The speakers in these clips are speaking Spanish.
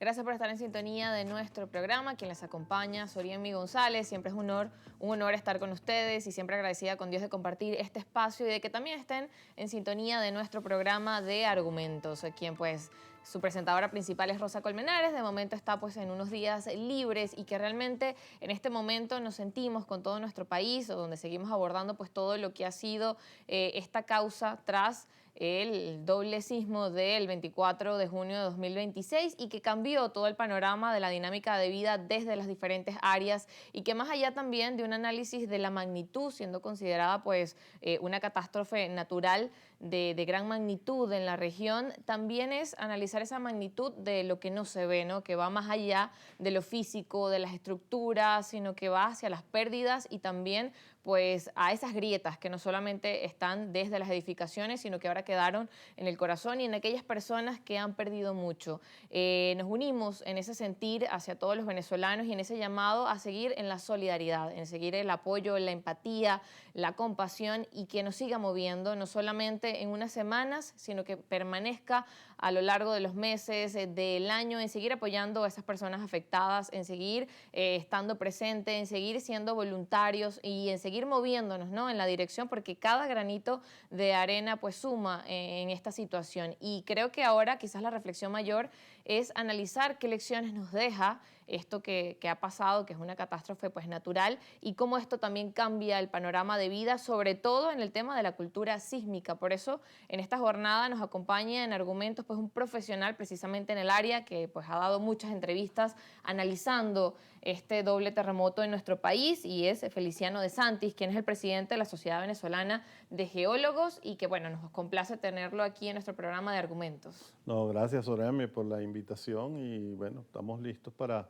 Gracias por estar en sintonía de nuestro programa. Quien les acompaña, Soriemi González. Siempre es un honor estar con ustedes y siempre agradecida con Dios de compartir este espacio y de que también estén en sintonía de nuestro programa de Argumentos. Quien pues su presentadora principal es Rosa Colmenares. De momento está pues en unos días libres y que realmente en este momento nos sentimos con todo nuestro país, donde seguimos abordando pues todo lo que ha sido esta causa tras el doble sismo del 24 de junio de 2026 y que cambió todo el panorama de la dinámica de vida desde las diferentes áreas y que más allá también de un análisis de la magnitud, siendo considerada pues una catástrofe natural de gran magnitud en la región, también es analizar esa magnitud de lo que no se ve, ¿no? Que va más allá de lo físico, de las estructuras, sino que va hacia las pérdidas y también pues a esas grietas que no solamente están desde las edificaciones, sino que ahora quedaron en el corazón y en aquellas personas que han perdido mucho. Nos unimos en ese sentir hacia todos los venezolanos y en ese llamado a seguir en la solidaridad, en seguir el apoyo, la empatía, la compasión y que nos siga moviendo, no solamente en unas semanas, sino que permanezca a lo largo de los meses, del año, en seguir apoyando a esas personas afectadas, en seguir estando presente, en seguir siendo voluntarios y en seguir moviéndonos, ¿no? En la dirección, porque cada granito de arena pues suma en esta situación. Y creo que ahora quizás la reflexión mayor es analizar qué lecciones nos deja esto que ha pasado, que es una catástrofe pues natural, y cómo esto también cambia el panorama de vida, sobre todo en el tema de la cultura sísmica. Por eso en esta jornada nos acompaña en Argumentos pues un profesional precisamente en el área que pues ha dado muchas entrevistas analizando este doble terremoto en nuestro país y es Feliciano de Santis, quien es el presidente de la Sociedad Venezolana de Geólogos y que bueno, nos complace tenerlo aquí en nuestro programa de Argumentos. No, gracias, Soremi, por la invitación y bueno, estamos listos para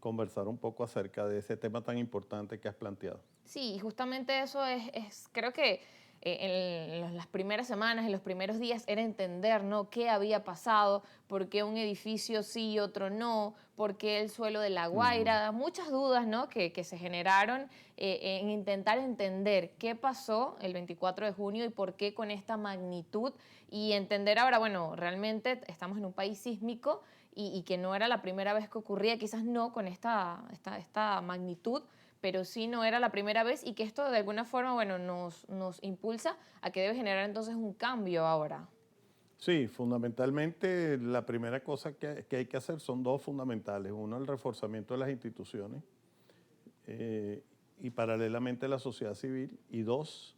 conversar un poco acerca de ese tema tan importante que has planteado. Sí, y justamente eso creo que en las primeras semanas, en los primeros días, era entender, ¿no? Qué había pasado, por qué un edificio sí y otro no, por qué el suelo de La Ujú. Guaira, muchas dudas, ¿no? Que se generaron en intentar entender qué pasó el 24 de junio y por qué con esta magnitud y entender ahora, bueno, realmente estamos en un país sísmico y que no era la primera vez que ocurría, quizás no con esta magnitud, pero sí no era la primera vez y que esto de alguna forma, bueno, nos impulsa a que debe generar entonces un cambio ahora. Sí, fundamentalmente la primera cosa que hay que hacer son dos fundamentales. Uno, el reforzamiento de las instituciones y paralelamente la sociedad civil. Y dos,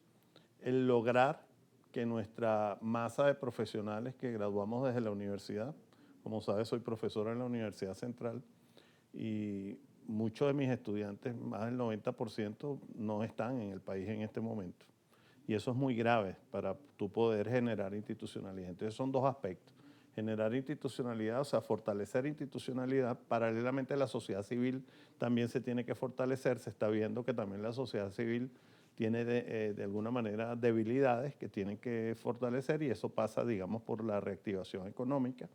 el lograr que nuestra masa de profesionales que graduamos desde la universidad, como sabes, soy profesor en la Universidad Central, y muchos de mis estudiantes, más del 90%, no están en el país en este momento. Y eso es muy grave para tú poder generar institucionalidad. Entonces son dos aspectos. Generar institucionalidad, o sea, fortalecer institucionalidad. Paralelamente la sociedad civil también se tiene que fortalecer. Se está viendo que también la sociedad civil tiene de alguna manera debilidades que tienen que fortalecer y eso pasa, digamos, por la reactivación económica.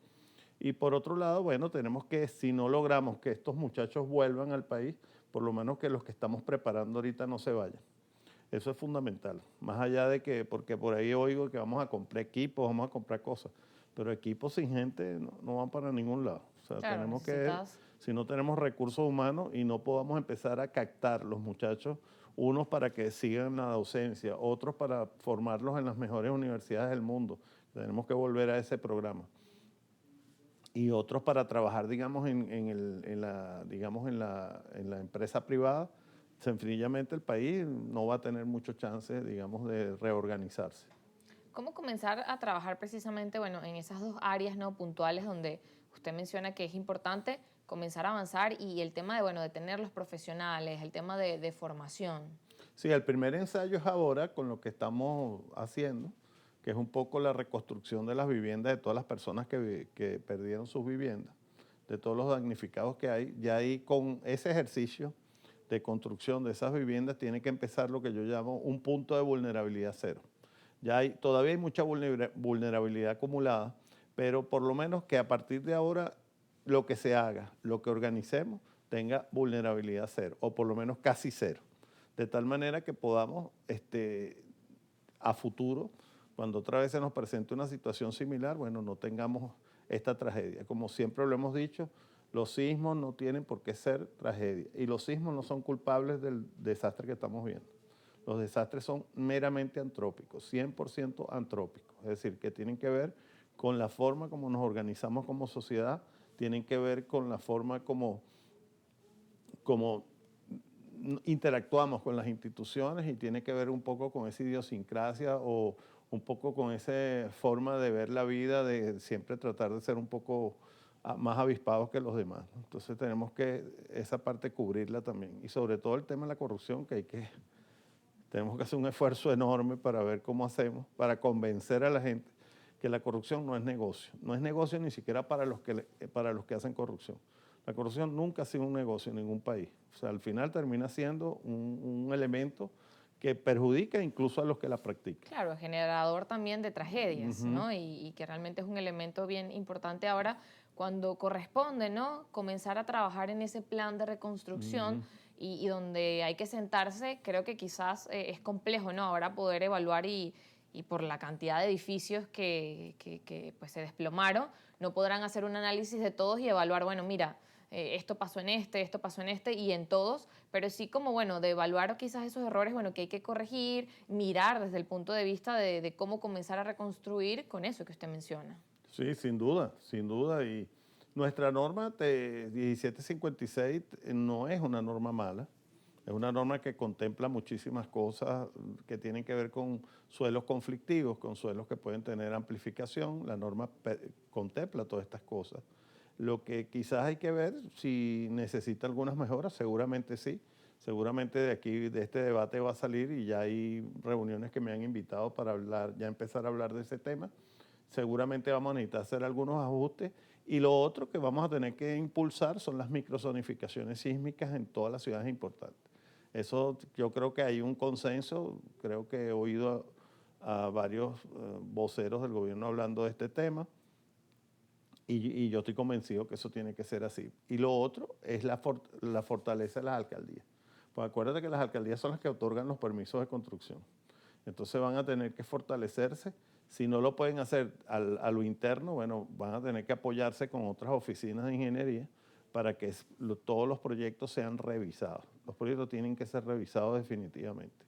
Y por otro lado, bueno, tenemos que, si no logramos que estos muchachos vuelvan al país, por lo menos que los que estamos preparando ahorita no se vayan. Eso es fundamental. Más allá de que, porque por ahí oigo que vamos a comprar equipos, vamos a comprar cosas, pero equipos sin gente no van para ningún lado. O sea, Claro, tenemos que, necesitas. si no tenemos recursos humanos y no podamos empezar a captar los muchachos, unos para que sigan la docencia, otros para formarlos en las mejores universidades del mundo. Tenemos que volver a ese programa y otros para trabajar, digamos, en la empresa privada, sencillamente el país no va a tener mucho chance, digamos, de reorganizarse. ¿Cómo comenzar a trabajar precisamente, bueno, en esas dos áreas no puntuales donde usted menciona que es importante comenzar a avanzar y el tema de, bueno, de tener los profesionales, el tema de formación? Sí, el primer ensayo es ahora con lo que estamos haciendo, que es un poco la reconstrucción de las viviendas de todas las personas que perdieron sus viviendas, de todos los damnificados que hay. Ya ahí con ese ejercicio de construcción de esas viviendas tiene que empezar lo que yo llamo un punto de vulnerabilidad cero. Todavía hay mucha vulnerabilidad acumulada, pero por lo menos que a partir de ahora lo que se haga, lo que organicemos, tenga vulnerabilidad cero, o por lo menos casi cero. De tal manera que podamos, a futuro, cuando otra vez se nos presente una situación similar, bueno, no tengamos esta tragedia. Como siempre lo hemos dicho, Los sismos no tienen por qué ser tragedia y los sismos no son culpables del desastre que estamos viendo. Los desastres son meramente antrópicos, 100% antrópicos, es decir, que tienen que ver con la forma como nos organizamos como sociedad, tienen que ver con la forma como interactuamos con las instituciones y tiene que ver un poco con esa idiosincrasia o un poco con esa forma de ver la vida, de siempre tratar de ser un poco más avispados que los demás, ¿no? Entonces tenemos que esa parte cubrirla también. Y sobre todo el tema de la corrupción, tenemos que hacer un esfuerzo enorme para ver cómo hacemos, para convencer a la gente que la corrupción no es negocio. No es negocio ni siquiera para los que hacen corrupción. La corrupción nunca ha sido un negocio en ningún país. O sea, al final termina siendo un elemento que perjudica incluso a los que la practican. Claro, generador también de tragedias, ¿no? Y que realmente es un elemento bien importante ahora cuando corresponde, ¿no? Comenzar a trabajar en ese plan de reconstrucción y donde hay que sentarse, creo que quizás es complejo, ¿no? Ahora poder evaluar y por la cantidad de edificios que pues, se desplomaron, no podrán hacer un análisis de todos y evaluar, bueno, mira, esto pasó en este y en todos, pero sí como, bueno, de evaluar quizás esos errores, bueno, que hay que corregir, mirar desde el punto de vista de cómo comenzar a reconstruir con eso que usted menciona. Sí, sin duda, sin duda. Y nuestra norma de 1756 no es una norma mala, es una norma que contempla muchísimas cosas que tienen que ver con suelos conflictivos, con suelos que pueden tener amplificación. La norma contempla todas estas cosas. Lo que quizás hay que ver si necesita algunas mejoras, seguramente sí. Seguramente de aquí, de este debate va a salir y ya hay reuniones que me han invitado para hablar, ya empezar a hablar de ese tema. Seguramente vamos a necesitar hacer algunos ajustes y lo otro que vamos a tener que impulsar son las microzonificaciones sísmicas en todas las ciudades importantes. Eso yo creo que hay un consenso, creo que he oído a varios voceros del gobierno hablando de este tema y yo estoy convencido que eso tiene que ser así. Y lo otro es la fortaleza de las alcaldías. Pues acuérdate que las alcaldías son las que otorgan los permisos de construcción. Entonces van a tener que fortalecerse. Si no lo pueden hacer a lo interno, bueno, van a tener que apoyarse con otras oficinas de ingeniería para que todos los proyectos sean revisados. Los proyectos tienen que ser revisados definitivamente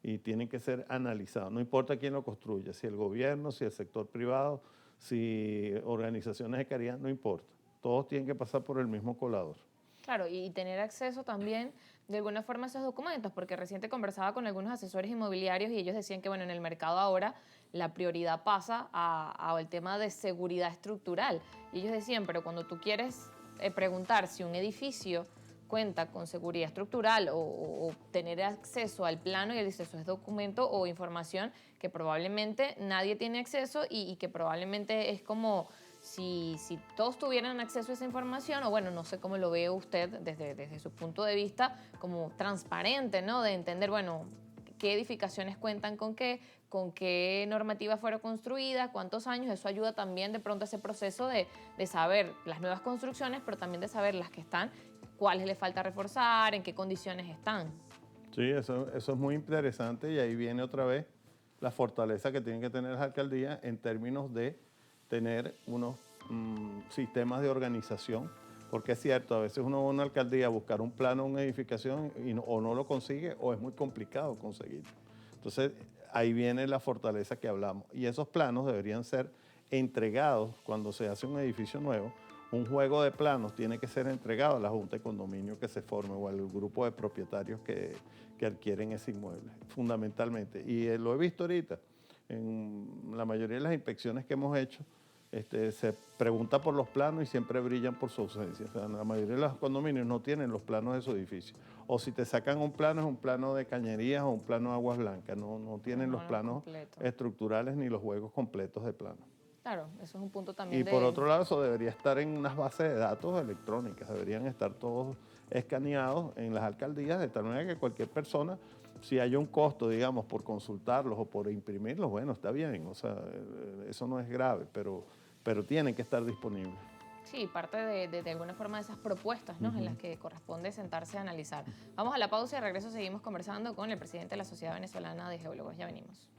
y tienen que ser analizados. No importa quién lo construya, si el gobierno, si el sector privado, si organizaciones de caridad, no importa. Todos tienen que pasar por el mismo colador. Claro, y tener acceso también de alguna forma a esos documentos, porque reciente conversaba con algunos asesores inmobiliarios y ellos decían que, bueno, en el mercado ahora la prioridad pasa al tema de seguridad estructural. Y ellos decían, pero cuando tú quieres preguntar si un edificio cuenta con seguridad estructural o tener acceso al plano, y él dice, eso es documento o información que probablemente nadie tiene acceso y que probablemente es como si todos tuvieran acceso a esa información, o bueno, no sé cómo lo ve usted desde su punto de vista, como transparente, ¿no? De entender, bueno, qué edificaciones cuentan con qué normativas fueron construidas, cuántos años, eso ayuda también de pronto a ese proceso de saber las nuevas construcciones, pero también de saber las que están, cuáles le falta reforzar, en qué condiciones están. Sí, eso es muy interesante y ahí viene otra vez la fortaleza que tienen que tener las alcaldías en términos de tener unos sistemas de organización, porque es cierto, a veces uno va a una alcaldía a buscar un plano, una edificación o no lo consigue o es muy complicado conseguirlo. Entonces ahí viene la fortaleza que hablamos y esos planos deberían ser entregados cuando se hace un edificio nuevo. Un juego de planos tiene que ser entregado a la junta de condominio que se forme o al grupo de propietarios que adquieren ese inmueble, fundamentalmente. Y lo he visto ahorita, en la mayoría de las inspecciones que hemos hecho, se pregunta por los planos y siempre brillan por su ausencia. O sea, la mayoría de los condominios no tienen los planos de su edificio. O si te sacan un plano, es un plano de cañerías o un plano de aguas blancas. No tienen los planos estructurales ni los juegos completos de planos. Claro, eso es un punto también Y por otro lado, eso debería estar en unas bases de datos electrónicas, deberían estar todos escaneados en las alcaldías, de tal manera que cualquier persona, si hay un costo, digamos, por consultarlos o por imprimirlos, bueno, está bien, o sea, eso no es grave, pero tienen que estar disponibles. Sí, parte de alguna forma de esas propuestas, ¿no? En las que corresponde sentarse a analizar. Vamos a la pausa y de regreso seguimos conversando con el presidente de la Sociedad Venezolana de Geólogos. Ya venimos.